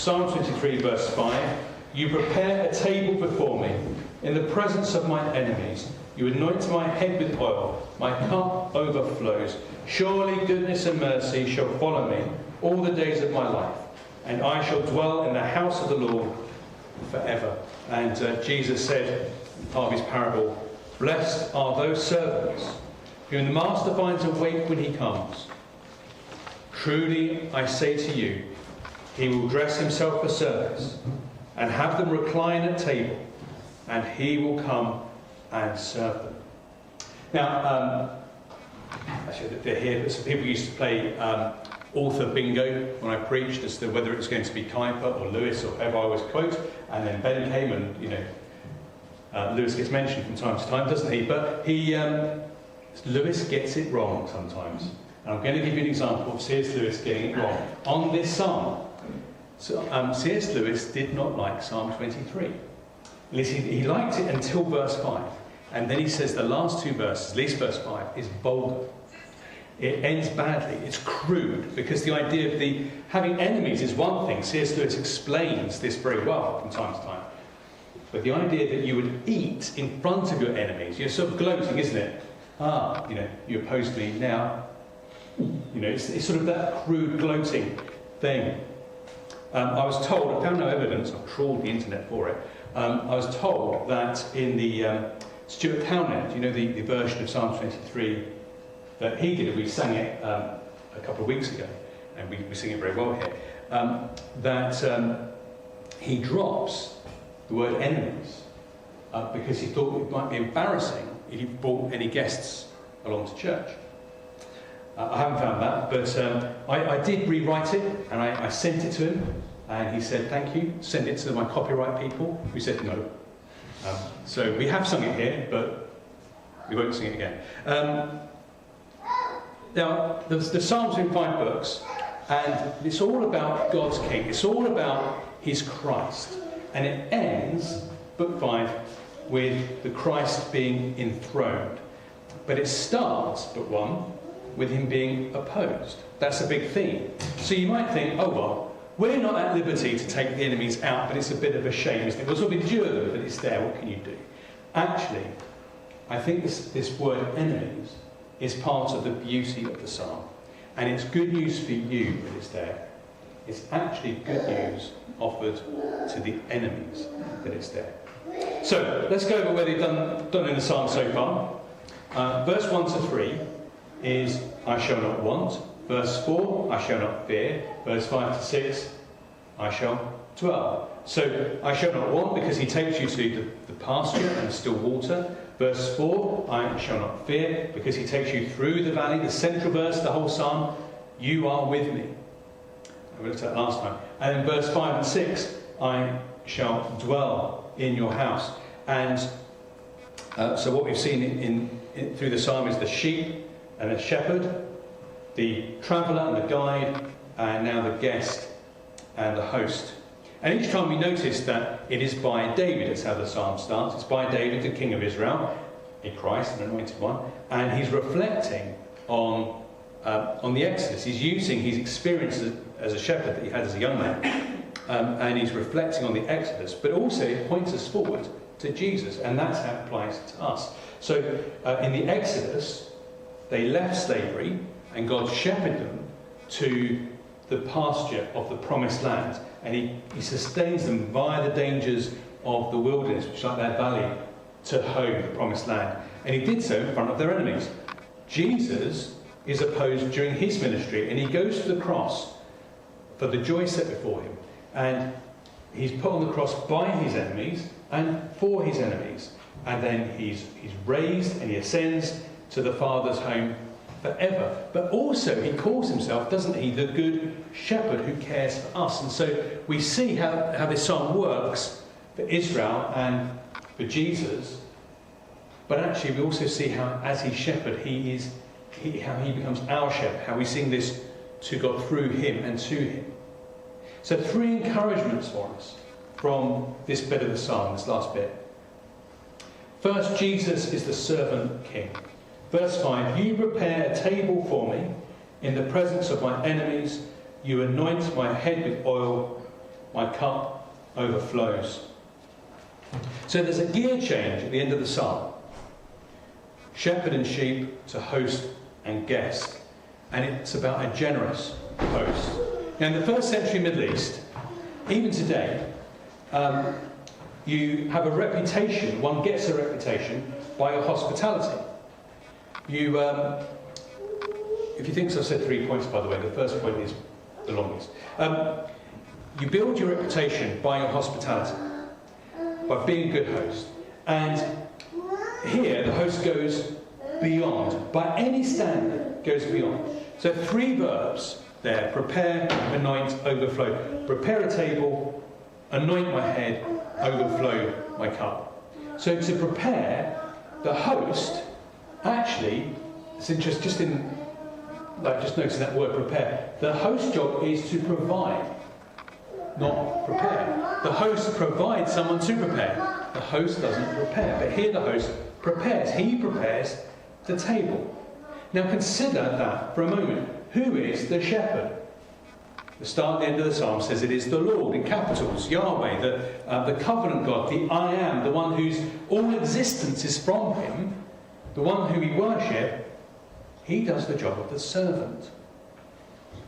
Psalm 23 verse 5, you prepare a table before me in the presence of my enemies. You anoint my head with oil, my cup overflows. Surely goodness and mercy shall follow me all the days of my life, and I shall dwell in the house of the Lord forever. And Jesus said, part of his parable, blessed are those servants whom the master finds awake when he comes. Truly I say to you, he will dress himself for service and have them recline at table, and he will come and serve them. Now, actually they're here, but some people used to play author bingo when I preached as to whether it was going to be Kuyper or Lewis or whoever I was quote, and then Ben came and, Lewis gets mentioned from time to time, doesn't he? But Lewis gets it wrong sometimes. And I'm going to give you an example of C.S. Lewis getting it wrong on this psalm. So, C.S. Lewis did not like Psalm 23. At least he liked it until verse 5. And then he says the last two verses, at least verse 5, is vulgar. It ends badly. It's crude, because the idea of having enemies is one thing. C.S. Lewis explains this very well from time to time. But the idea that you would eat in front of your enemies, you're sort of gloating, isn't it? You oppose me now. It's sort of that crude gloating thing. I was told, I found no evidence, I've trawled the internet for it, I was told that in the Stuart Townend, the version of Psalm 23 that he did, we sang it a couple of weeks ago, and we sing it very well here, that he drops the word enemies because he thought it might be embarrassing if he brought any guests along to church. I haven't found that, but I did rewrite it, and I sent it to him, and he said, thank you, send it to my copyright people, who said no. So we have sung it here, but we won't sing it again. Now, the Psalms are in 5 books, and it's all about God's King. It's all about his Christ. And it ends, book 5, with the Christ being enthroned. But it starts, book 1, with him being opposed. That's a big theme. So you might think, oh well, we're not at liberty to take the enemies out, but it's a bit of a shame, isn't it? We'll sort of endure them, but it's there, what can you do? Actually, I think this word enemies is part of the beauty of the psalm. And it's good news for you that it's there. It's actually good news offered to the enemies that it's there. So, let's go over where they've done in the psalm so far. Verse 1 to 3 is, I shall not want. Verse 4, I shall not fear. Verse 5 to 6, I shall dwell. So, I shall not want because he takes you to the pasture and the still water. Verse 4, I shall not fear because he takes you through the valley. The central verse, the whole psalm, you are with me. We looked at that last time. And in verse 5 and 6, I shall dwell in your house. And so what we've seen in through the psalm is the sheep and the shepherd, the traveller and the guide, and now the guest and the host. And each time we notice that it is by David, that's how the psalm starts. It's by David, the king of Israel, a Christ, an anointed one, and he's reflecting on the Exodus. He's using his experience as a shepherd that he had as a young man, and he's reflecting on the Exodus, but also it points us forward to Jesus, and that's how it applies to us. So in the Exodus, they left slavery, and God shepherded them to the pasture of the promised land, and he sustains them via the dangers of the wilderness, which is like their valley, to home, the promised land. And he did so in front of their enemies. Jesus is opposed during his ministry, and he goes to the cross for the joy set before him, and he's put on the cross by his enemies and for his enemies, and then he's raised and he ascends to the Father's home forever. But also he calls himself, doesn't he, the good shepherd who cares for us. And so we see how this psalm works for Israel and for Jesus, but actually we also see how as his shepherd how he becomes our shepherd, how we sing this to God through him and to him. So 3 encouragements for us from this bit of the psalm, this last bit. First, Jesus is the servant king. Verse 5, you prepare a table for me in the presence of my enemies. You anoint my head with oil. my cup overflows. So there's a gear change at the end of the psalm. Shepherd and sheep to host and guest. And it's about a generous host. Now in the first century Middle East, even today, you have a reputation, one gets a reputation by your hospitality. You, if you think so, I've said 3 points by the way, the first point is the longest. You build your reputation by your hospitality, by being a good host. And here the host goes beyond, by any standard, goes beyond. So 3 verbs there: prepare, anoint, overflow. Prepare a table, anoint my head, overflow my cup. So to prepare, the host actually, it's interesting, just noticing that word prepare. The host's job is to provide, not prepare. The host provides someone to prepare. The host doesn't prepare. But here the host prepares. He prepares the table. Now consider that for a moment. Who is the shepherd? The start and the end of the psalm says it is the Lord, in capitals, Yahweh, the covenant God, the I am, the one whose all existence is from him, the one who we worship. He does the job of the servant.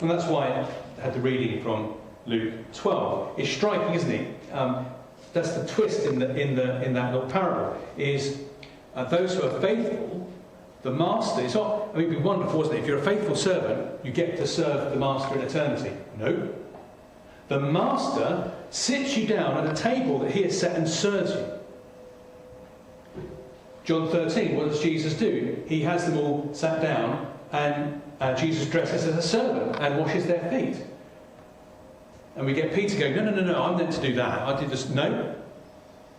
And that's why I had the reading from Luke 12. It's striking, isn't it? That's the twist in that little parable, is those who are faithful, the master, it's not, I mean, it'd be wonderful, isn't it? If you're a faithful servant, you get to serve the master in eternity. No. The master sits you down at a table that he has set and serves you. John 13, what does Jesus do? He has them all sat down, and Jesus dresses as a servant and washes their feet. And we get Peter going, no, I'm meant to do that. I did this. No.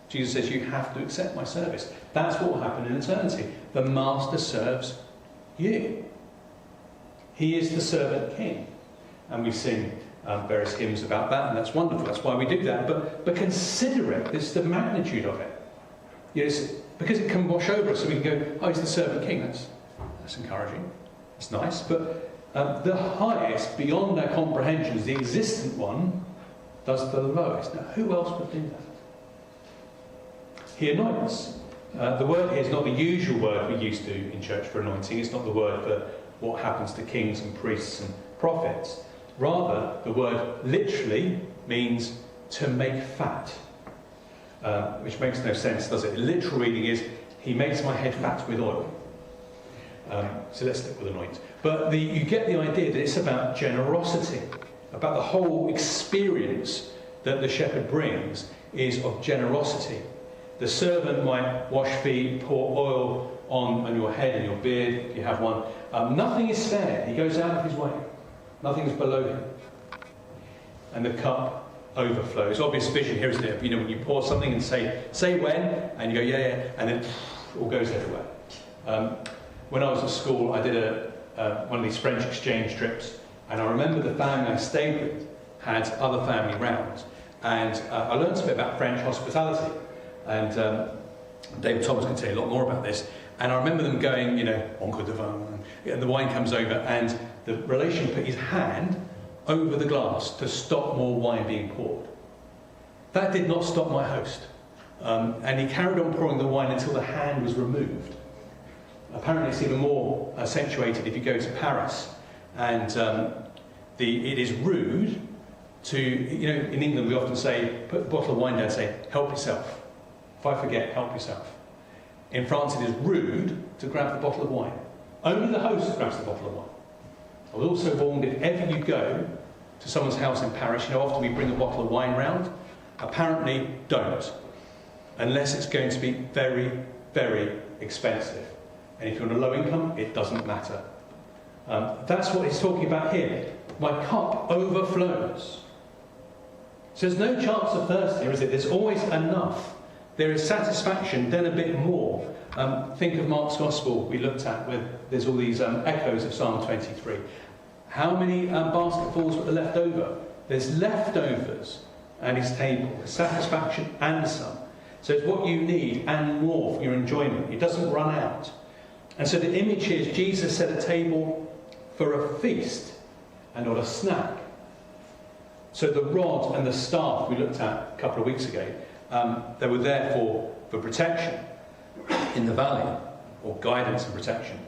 Jesus says, you have to accept my service. That's what will happen in eternity. The master serves you. He is the servant king. And we sing various hymns about that, and that's wonderful. That's why we do that. But consider it. This is the magnitude of it. Yes, because it can wash over us, so we can go, oh, he's the servant king. That's encouraging. That's nice. But the highest, beyond our comprehensions, the existent one, does the lowest. Now, who else would do that? He anoints. The word here is not the usual word we used to in church for anointing. It's not the word for what happens to kings and priests and prophets. Rather, the word literally means to make fat, which makes no sense, does it? The literal reading is, he makes my head fat with oil. So let's stick with anoint. But you get the idea that it's about generosity, about the whole experience that the shepherd brings is of generosity. The servant might wash feet, pour oil on your head and your beard, if you have one. Nothing is spared. He goes out of his way. Nothing is below him. And the cup overflows. Obvious vision here, isn't it? You know, when you pour something and say when, and you go, yeah, and then it all goes everywhere. When I was at school, I did one of these French exchange trips, and I remember the family I stayed with had other family round. And I learned a bit about French hospitality. And David Thomas can tell you a lot more about this. And I remember them going, encore de vin, and the wine comes over, and the relation put his hand over the glass to stop more wine being poured. That did not stop my host. And he carried on pouring the wine until the hand was removed. Apparently it's even more accentuated if you go to Paris. And it is rude to, in England we often say, put a bottle of wine down and say, help yourself. If I forget, help yourself. In France it is rude to grab the bottle of wine. Only the host grabs the bottle of wine. I was also warned, if ever you go to someone's house in Paris, often we bring a bottle of wine round. Apparently don't. Unless it's going to be very, very expensive. And if you're on a low income, it doesn't matter. That's what he's talking about here. My cup overflows. So there's no chance of thirst here, is it? There's always enough. There is satisfaction, then a bit more. Think of Mark's Gospel we looked at, where there's all these echoes of Psalm 23. How many basketfuls were left over? There's leftovers at his table. There's satisfaction and some. So it's what you need and more for your enjoyment. It doesn't run out. And so the image here is Jesus set a table for a feast and not a snack. So the rod and the staff we looked at a couple of weeks ago, they were there for protection in the valley, or guidance and protection.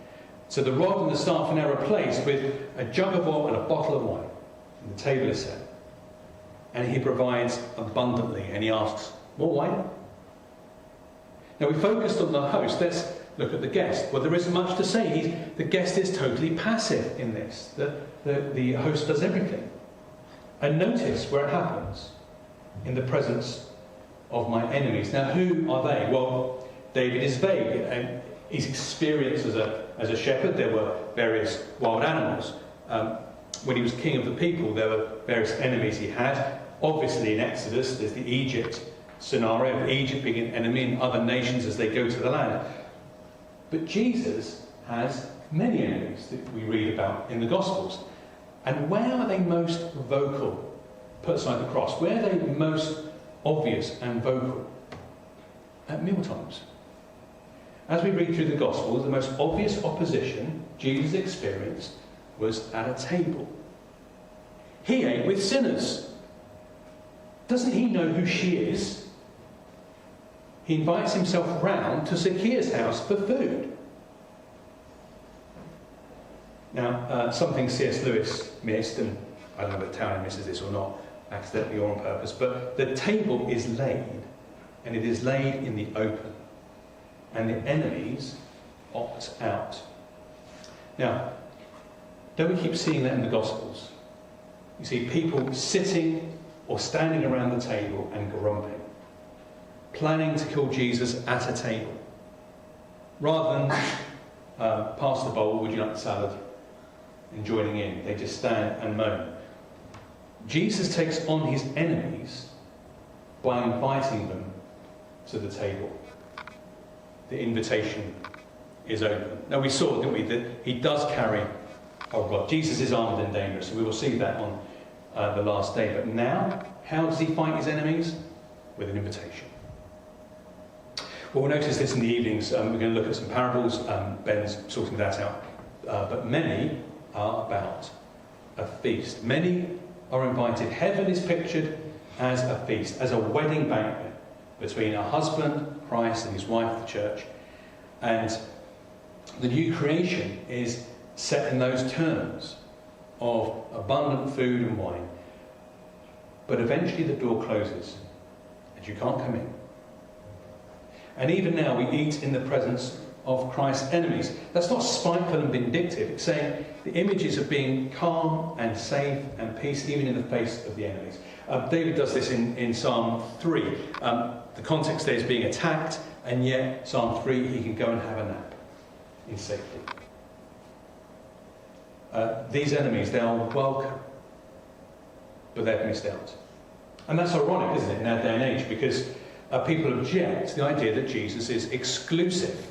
So the rod and the staff are now replaced with a jug of oil and a bottle of wine. And the table is set. And he provides abundantly, and he asks, more wine? Now we focused on the host. Let's look at the guest. Well, there isn't much to say. The guest is totally passive in this. The host does everything. And notice where it happens. In the presence of my enemies. Now who are they? Well, David is vague. And his experience as a shepherd, there were various wild animals. When he was king of the people, there were various enemies he had. Obviously in Exodus, there's the Egypt scenario of Egypt being an enemy and other nations as they go to the land. But Jesus has many enemies that we read about in the Gospels. And where are they most vocal? Put aside the cross. Where are they most obvious and vocal? At mealtimes. As we read through the Gospels, the most obvious opposition Jesus experienced was at a table. He ate with sinners. Doesn't he know who she is? He invites himself round to Zacchaeus' house for food. Now, something C.S. Lewis missed, and I don't know if Townley misses this or not, accidentally or on purpose, but the table is laid, and it is laid in the open, and the enemies opt out. Now, don't we keep seeing that in the Gospels? You see people sitting or standing around the table and grumping, planning to kill Jesus at a table. Rather than pass the bowl, would you like the salad, and joining in, they just stand and moan. Jesus takes on his enemies by inviting them to the table. The invitation is open. Now we saw, didn't we, that he does carry a rod. Jesus is armed and dangerous, and we will see that on the last day. But now, how does he fight his enemies? With an invitation. Well, we'll notice this in the evenings. We're going to look at some parables. Ben's sorting that out. But many are about a feast. Many are invited. Heaven is pictured as a feast, as a wedding banquet between a husband, Christ, and his wife, the church. And the new creation is set in those terms of abundant food and wine. But eventually the door closes and you can't come in. And even now we eat in the presence of Christ's enemies. That's not spiteful and vindictive. It's saying the images of being calm and safe and peace even in the face of the enemies. David does this in Psalm 3. The context there is being attacked, and yet Psalm 3 he can go and have a nap in safety. These enemies, they are welcome, but they've missed out. And that's ironic, isn't it, in our day and age, because people object to the idea that Jesus is exclusive,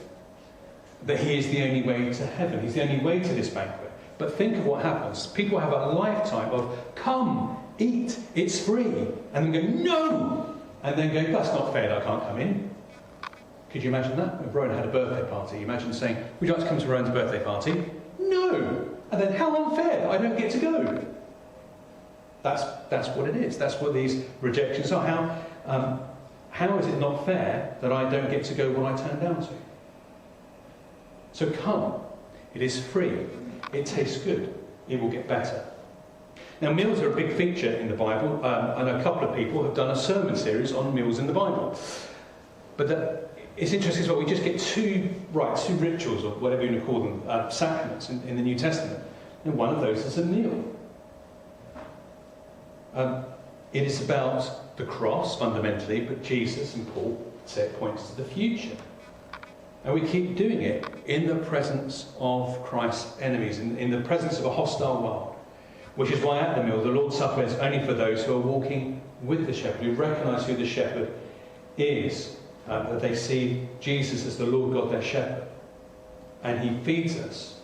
that he is the only way to heaven, he's the only way to this banquet. But think of what happens. People have a lifetime of, come, eat, it's free, and then go, no! And then go, that's not fair that I can't come in. Could you imagine that? When Rowan had a birthday party, imagine saying, would you like to come to Rowan's birthday party? No! And then how unfair that I don't get to go. That's what it is. That's what these rejections are. How is it not fair that I don't get to go what I turn down to? So come. It is free. It tastes good. It will get better. Now, meals are a big feature in the Bible. I know a couple of people have done a sermon series on meals in the Bible. But it's interesting as well, we just get two rituals, or whatever you want to call them, sacraments in the New Testament. And one of those is a meal. It is about the cross, fundamentally, but Jesus and Paul say it points to the future. And we keep doing it in the presence of Christ's enemies, in the presence of a hostile world. Which is why at the meal, the Lord's Supper is only for those who are walking with the shepherd, who recognise who the shepherd is, that they see Jesus as the Lord God, their shepherd. And he feeds us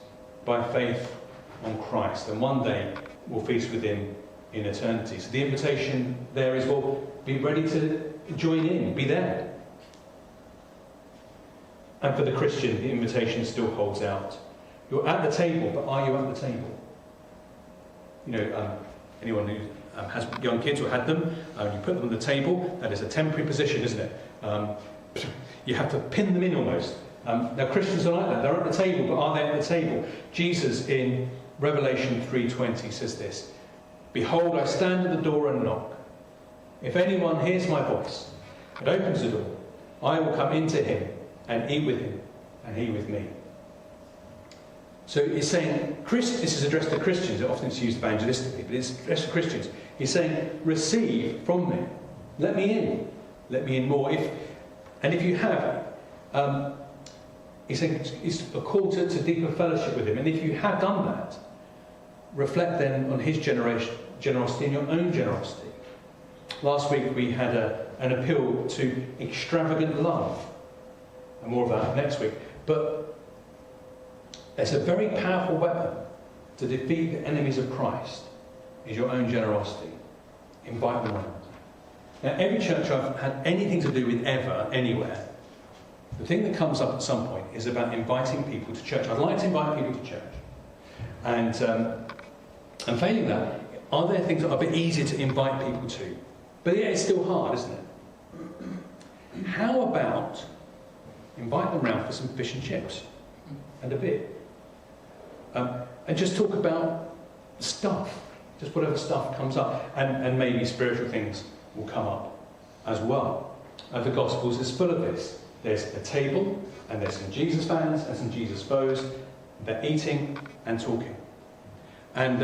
by faith on Christ. And one day we'll feast with him in eternity. So the invitation there is, well, be ready to join in, be there. And for the Christian, the invitation still holds out. You're at the table, but are you at the table? You know, anyone who has young kids or had them, you put them on the table. That is a temporary position, isn't it? You have to pin them in almost. Now Christians are like that. They're at the table, but are they at the table? Jesus in Revelation 3:20 says this: "Behold, I stand at the door and knock. If anyone hears my voice and opens the door, I will come into him and eat with him, and he with me." So it's saying, this is addressed to Christians. Often it's used evangelistically, but it's addressed to Christians. He's saying, receive from me. Let me in. Let me in more. If you have, he's saying it's a call to deeper fellowship with him. And if you have done that, reflect then on his generosity and your own generosity. Last week we had an appeal to extravagant love. And more of that next week. But it's a very powerful weapon to defeat the enemies of Christ, is your own generosity. Invite them around. Now, every church I've had anything to do with ever, anywhere, the thing that comes up at some point is about inviting people to church. I'd like to invite people to church. And failing that, are there things that are a bit easier to invite people to? But yeah, it's still hard, isn't it? How about invite them round for some fish and chips and a beer? And just talk about stuff, just whatever stuff comes up, and maybe spiritual things will come up as well. The Gospels is full of this. There's a table, and there's some Jesus fans and some Jesus foes. They're eating and talking. And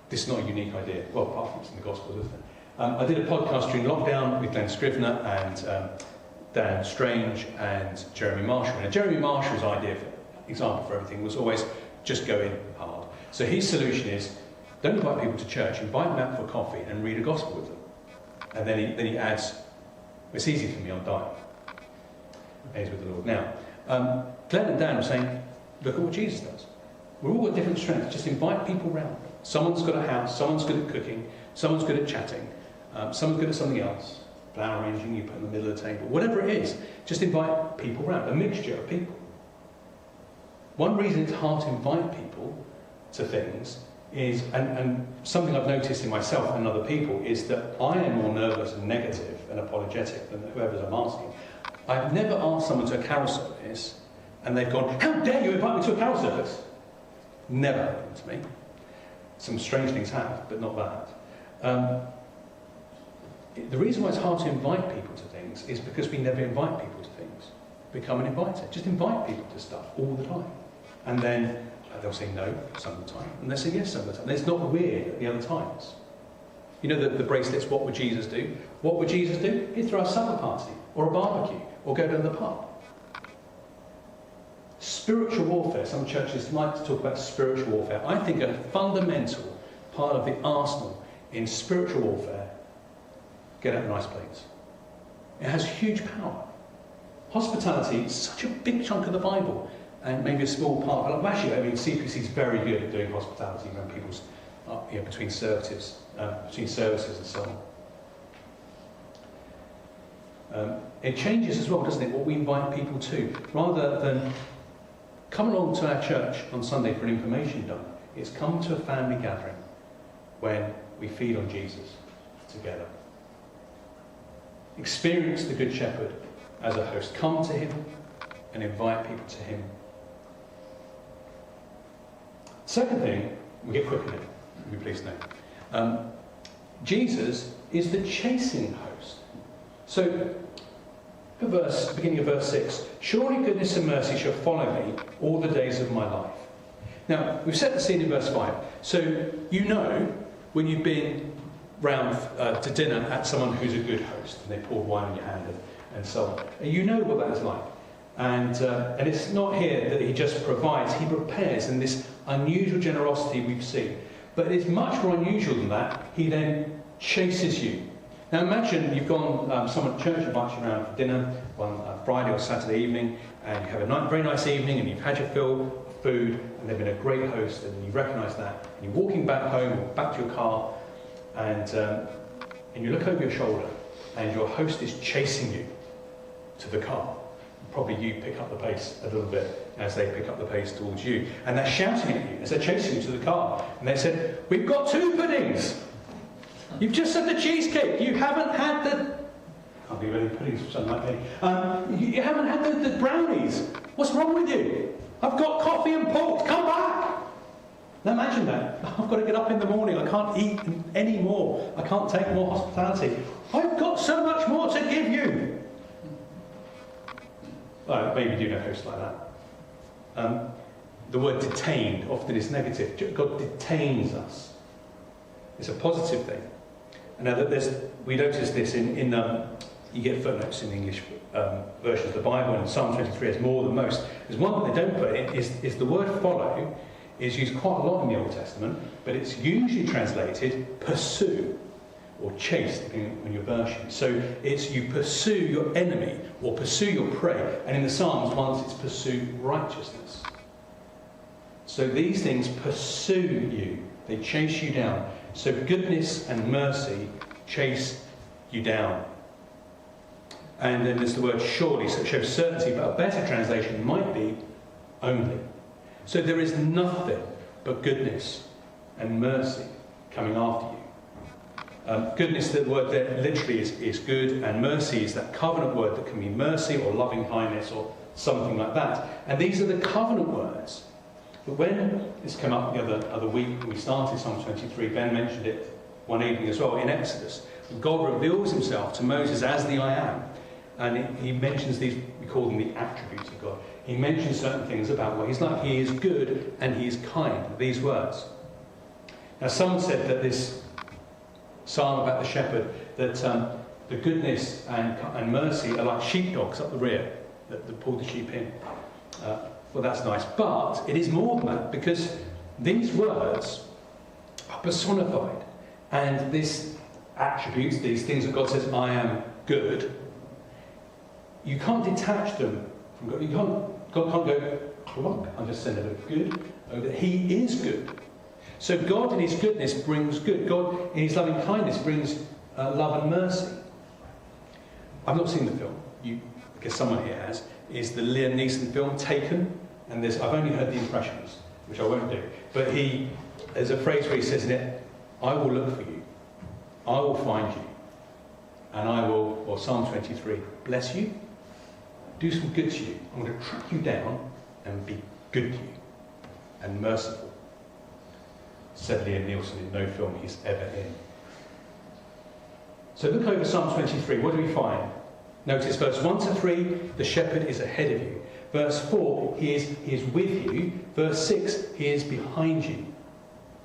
this is not a unique idea. Well, apart from it's in the Gospels, isn't it? I did a podcast during lockdown with Glenn Scrivener and Dan Strange and Jeremy Marshall. Now, Jeremy Marshall's example for everything was always just go in hard. So his solution is, don't invite people to church, invite them out for coffee and read a gospel with them. And then he adds, it's easy for me, I'm dying. He's with the Lord. Now, Glenn and Dan were saying, look at what Jesus does. We're all got different strengths, just invite people round. Someone's got a house, someone's good at cooking, someone's good at chatting, someone's good at something else. Flower arranging, you put in the middle of the table, whatever it is, just invite people round, a mixture of people. One reason it's hard to invite people to things is, and something I've noticed in myself and other people, is that I am more nervous and negative and apologetic than whoever I'm asking. I've never asked someone to a carol service and they've gone, how dare you invite me to a carol service? Never happened to me. Some strange things have, but not that. The reason why it's hard to invite people to things is because we never invite people to things. Become an inviter. Just invite people to stuff all the time. And then they'll say no some of the time, and they'll say yes some of the time. And it's not weird at the other times. You know the bracelets, what would Jesus do? What would Jesus do? He'd throw a supper party, or a barbecue, or go down the pub. Spiritual warfare. Some churches like to talk about spiritual warfare. I think a fundamental part of the arsenal in spiritual warfare, get out nice plates. It has huge power. Hospitality is such a big chunk of the Bible, and maybe a small part. But actually, I mean, CPC is very good at doing hospitality when people's between services and so on. It changes as well, doesn't it? What we invite people to, rather than come along to our church on Sunday for an information dump, it's come to a family gathering when we feed on Jesus together. Experience the Good Shepherd as a host. Come to him and invite people to him. Second thing, we get quick in it, you'll be pleased to know. Jesus is the chasing host. So, beginning of verse 6, surely goodness and mercy shall follow me all the days of my life. Now, we've set the scene in verse 5. So, you know when you've been round to dinner at someone who's a good host, and they pour wine in your hand and so on. And you know what that is like. And it's not here that he just provides, he prepares in this unusual generosity we've seen. But it's much more unusual than that. He then chases you. Now imagine you've gone, someone at church invites you around for dinner on Friday or Saturday evening, and you have a very nice evening, and you've had your fill of food, and they've been a great host, and you recognise that. And you're walking back home or back to your car, and you look over your shoulder, and your host is chasing you to the car. Probably you pick up the pace a little bit as they pick up the pace towards you. And they're shouting at you as they're chasing you to the car. And they said, we've got 2 puddings. You've just had the cheesecake. You haven't had the... Can't believe any puddings for something like me. You haven't had the brownies. What's wrong with you? I've got coffee and pork. Come back. Now imagine that. I've got to get up in the morning. I can't eat any more. I can't take more hospitality. I've got so much more to give you. Well, maybe you do know hosts like that. The word detained often is negative. God detains us. It's a positive thing. And now that we notice this in you get footnotes in English versions of the Bible, and Psalm 23 has more than most. There's one that they don't put in is the word follow is used quite a lot in the Old Testament, but it's usually translated pursue or chase, depending on your version. So it's you pursue your enemy or pursue your prey. And in the Psalms, once it's pursue righteousness. So these things pursue you. They chase you down. So goodness and mercy chase you down. And then there's the word surely, so it shows certainty, but a better translation might be only. So there is nothing but goodness and mercy coming after you. Goodness, the word there literally is good, and mercy is that covenant word that can mean mercy or loving kindness or something like that. And these are the covenant words. But when this came up the other week, when we started Psalm 23, Ben mentioned it one evening as well in Exodus. God reveals himself to Moses as the I am. And he mentions these, we call them the attributes of God. He mentions certain things about what he's like. He is good and he is kind. These words. Now, someone said that this psalm about the shepherd, that the goodness and mercy are like sheepdogs up the rear that pull the sheep in. Well, that's nice. But it is more than that, because these words are personified. And these attributes, these things that God says, I am good, you can't detach them from God. God can't go, clunk, I'm just saying it good. He is good. So God in his goodness brings good. God in his loving kindness brings love and mercy. I've not seen the film. I guess someone here has. Is the Liam Neeson film Taken? And I've only heard the impressions, which I won't do. But there's a phrase where he says in it, I will look for you. I will find you. And I will, or Psalm 23, bless you. Do some good to you. I'm going to track you down and be good to you and merciful. Said Liam Neeson in no film he's ever in. So look over Psalm 23. What do we find? Notice verse 1 to 3, the shepherd is ahead of you. Verse 4, he is with you. Verse 6, he is behind you.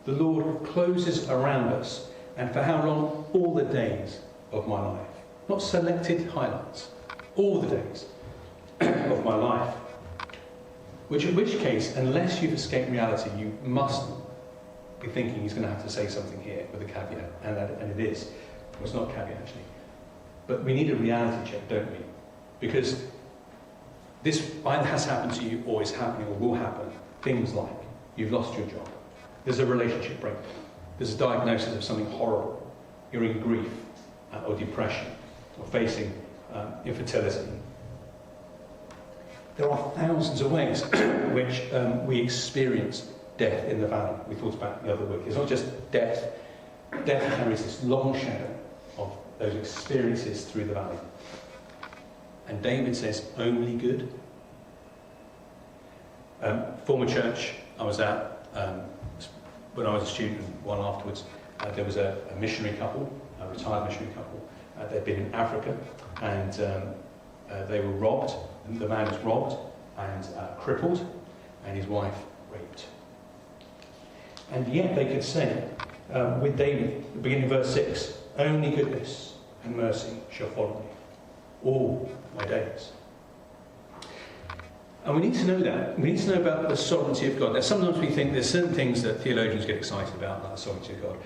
The Lord closes around us. And for how long? All the days of my life. Not selected highlights. All the days of my life. In which case, unless you've escaped reality, you must be thinking he's going to have to say something here with a caveat. And it is. Well, it's not a caveat, actually. But we need a reality check, don't we? Because this either has happened to you or is happening or will happen. Things like you've lost your job. There's a relationship breakdown. There's a diagnosis of something horrible. You're in grief or depression or facing infertility. There are thousands of ways which we experience death in the valley. We thought about the other week. It's not just death. Death carries this long shadow of those experiences through the valley. And David says, only good. Former church I was at, when I was a student and one afterwards, there was a missionary couple, a retired missionary couple. They'd been in Africa and they were robbed. The man was robbed and crippled, and his wife raped. And yet they could say, with David, beginning of verse 6, only goodness and mercy shall follow me all my days. And we need to know that. We need to know about the sovereignty of God. Now, sometimes we think there's certain things that theologians get excited about, like the sovereignty of God.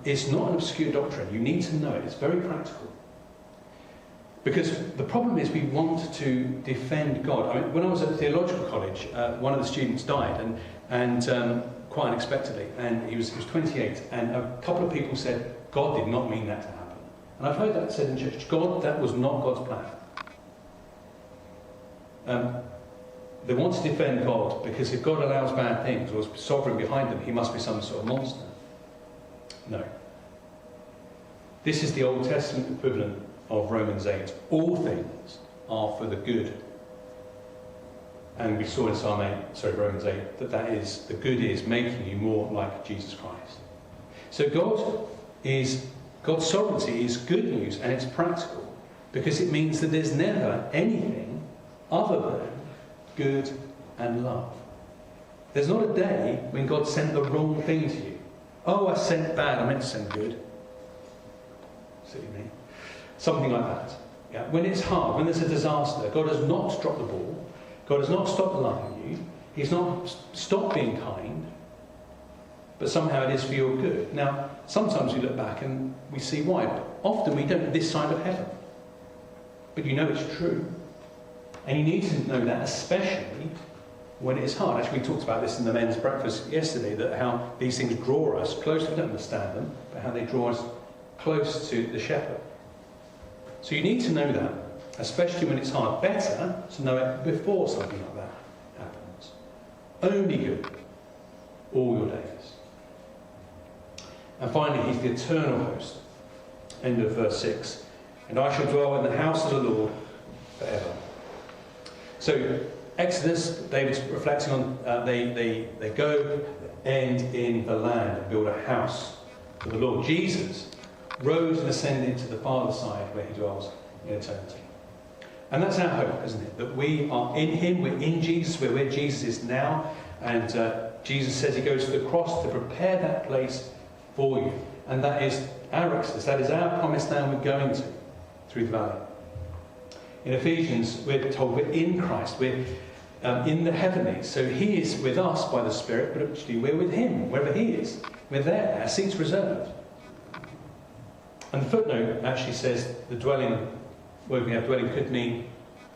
It's not an obscure doctrine. You need to know it. It's very practical. Because the problem is we want to defend God. I mean, when I was at theological college, one of the students died, and quite unexpectedly, and he was 28, and a couple of people said, God did not mean that to happen. And I've heard that said in church, that was not God's plan. They want to defend God because if God allows bad things or is sovereign behind them, he must be some sort of monster. No. This is the Old Testament equivalent of Romans 8. All things are for the good. And we saw in Romans 8, that is, the good is making you more like Jesus Christ. So God's sovereignty is good news, and it's practical, because it means that there's never anything other than good and love. There's not a day when God sent the wrong thing to you. Oh, I sent bad, I meant to send good. Silly me. Something like that. Yeah? When it's hard, when there's a disaster, God has not dropped the ball. God has not stopped loving you. He's not stopped being kind. But somehow it is for your good. Now, sometimes we look back and we see why. But often we don't this side of heaven. But you know it's true. And you need to know that, especially when it is hard. Actually, we talked about this in the men's breakfast yesterday, that how these things draw us close. We don't understand them, but how they draw us close to the shepherd. So you need to know that, especially when it's hard. Better to know it before something like that happens. Only good all your days. And finally, he's the eternal host. End of verse 6. And I shall dwell in the house of the Lord forever. So, Exodus, David's reflecting on, they go end in the land and build a house for the Lord. Jesus rose and ascended to the Father's side where he dwells in eternity. And that's our hope, isn't it? That we are in him, we're in Jesus, we're where Jesus is now. And Jesus says he goes to the cross to prepare that place for you. And that is our Exodus, that is our promised land we're going to through the valley. In Ephesians, we're told we're in Christ, we're in the heavenlies. So he is with us by the Spirit, but actually we're with him, wherever he is. We're there, our seat's reserved. And the footnote actually says the dwelling, word we have dwelling, could mean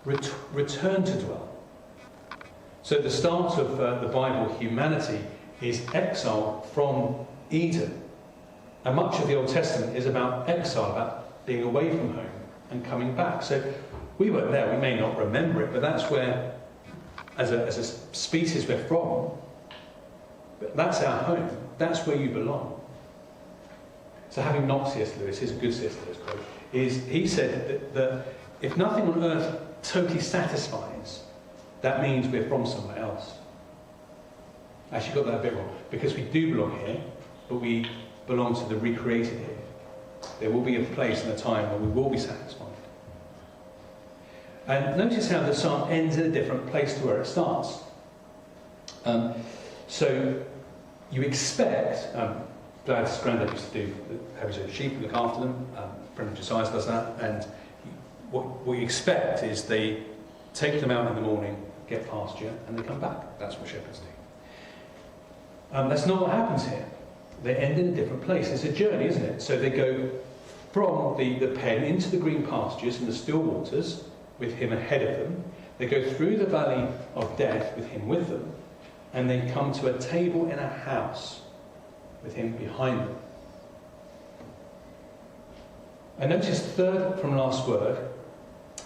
return to dwell. So at the start of the Bible, humanity is exiled from Eden. And much of the Old Testament is about exile, about being away from home and coming back. So we weren't there, we may not remember it, but that's where, as a species, we're from. But that's our home, that's where you belong. So having not C.S. Lewis, here's a good C.S. Lewis quote, he said that if nothing on earth totally satisfies, that means we're from somewhere else. Actually got that a bit wrong, because we do belong here, but we belong to the recreated here. There will be a place and a time where we will be satisfied. And notice how the psalm ends in a different place to where it starts. So you expect, Dad's granddad used to have his own sheep, look after them, friend Josiah does that, and what you expect is they take them out in the morning, get pasture, and they come back. That's what shepherds do. That's not what happens here. They end in a different place. It's a journey, isn't it? So they go from the pen into the green pastures and the still waters with him ahead of them. They go through the valley of death with him with them. And they come to a table in a house with him behind them. And notice the third from last word,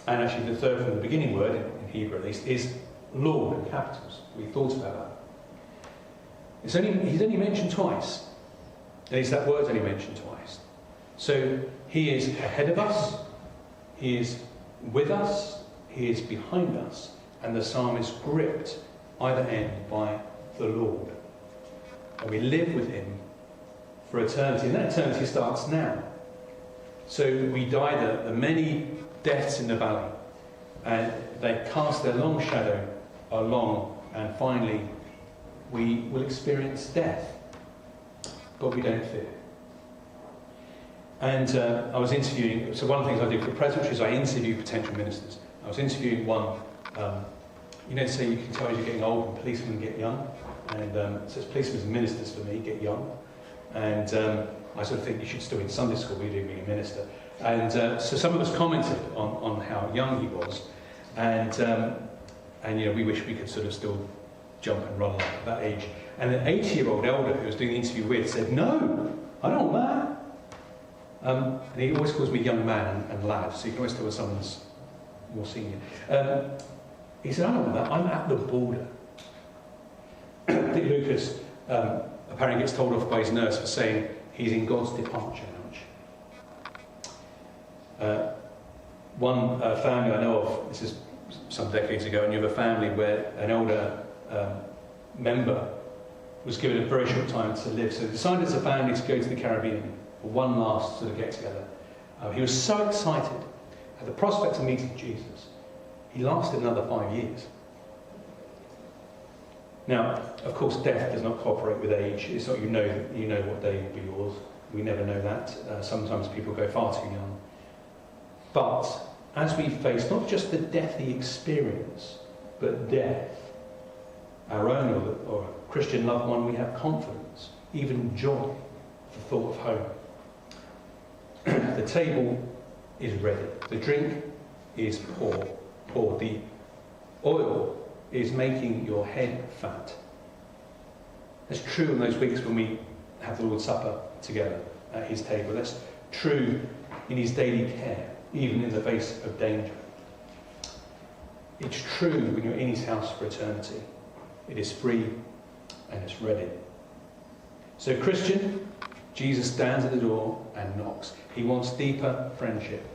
and actually the third from the beginning word, in Hebrew at least, is Lord in capitals. We thought about that. He's only mentioned twice. At least that word's only mentioned twice. So he is ahead of us, he is with us, he is behind us, and the psalm is gripped either end by the Lord. And we live with him for eternity, and that eternity starts now. So we die the many deaths in the valley, and they cast their long shadow along, and finally we will experience death, but we don't fear. And I was interviewing, so one of the things I do for presbytery is I interview potential ministers. I was interviewing one, so you can tell as you're getting old and policemen get young, and it says policemen and ministers for me get young, and I sort of think you should still be in Sunday school, we do being a minister. And so some of us commented on how young he was, and we wish we could sort of still jump and run like at that age. And an 80-year-old elder who was doing the interview with said, "No, I don't want that." And he always calls me young man and lad, so you can always tell when someone's more senior. He said, "I don't want that, I'm at the border." I think Lucas apparently gets told off by his nurse for saying he's in God's departure lounge. one family I know of, this is some decades ago, I knew of a family where an older member was given a very short time to live. So they decided as a family to go to the Caribbean for one last sort of get together. He was so excited at the prospect of meeting Jesus. He lasted another 5 years. Now, of course, death does not cooperate with age. It's not you know what day will be yours. We never know that. Sometimes people go far too young. But as we face not just the deathly experience, but death, our own or a Christian loved one, we have confidence, even joy, the thought of home. The table is ready. The drink is poured. The oil is making your head fat. That's true in those weeks when we have the Lord's Supper together at his table. That's true in his daily care, even in the face of danger. It's true when you're in his house for eternity. It is free and it's ready. So, Christian, Jesus stands at the door and knocks. He wants deeper friendship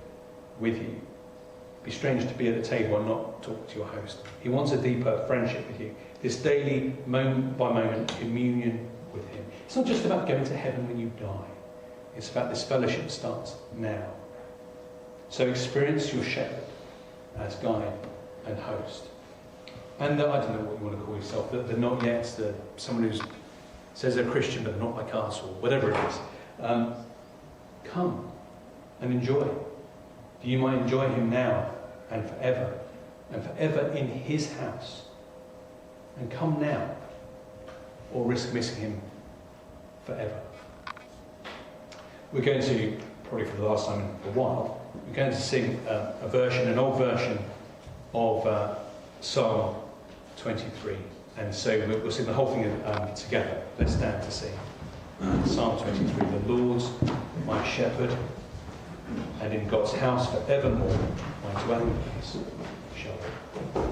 with you. It'd be strange to be at the table and not talk to your host. He wants a deeper friendship with you. This daily, moment by moment communion with him. It's not just about going to heaven when you die. It's about this fellowship that starts now. So experience your shepherd as guide and host. And I don't know what you want to call yourself, the not yet, someone who says they're Christian but not like us, or whatever it is. Come and enjoy. You might enjoy him now and forever in his house. And come now, or risk missing him forever. We're going to, probably for the last time in a while, we're going to sing an old version of Psalm 23. And so we'll sing the whole thing together. Let's stand to sing. Psalm 23. The Lord's my shepherd, and in God's house forevermore my dwelling place shall be.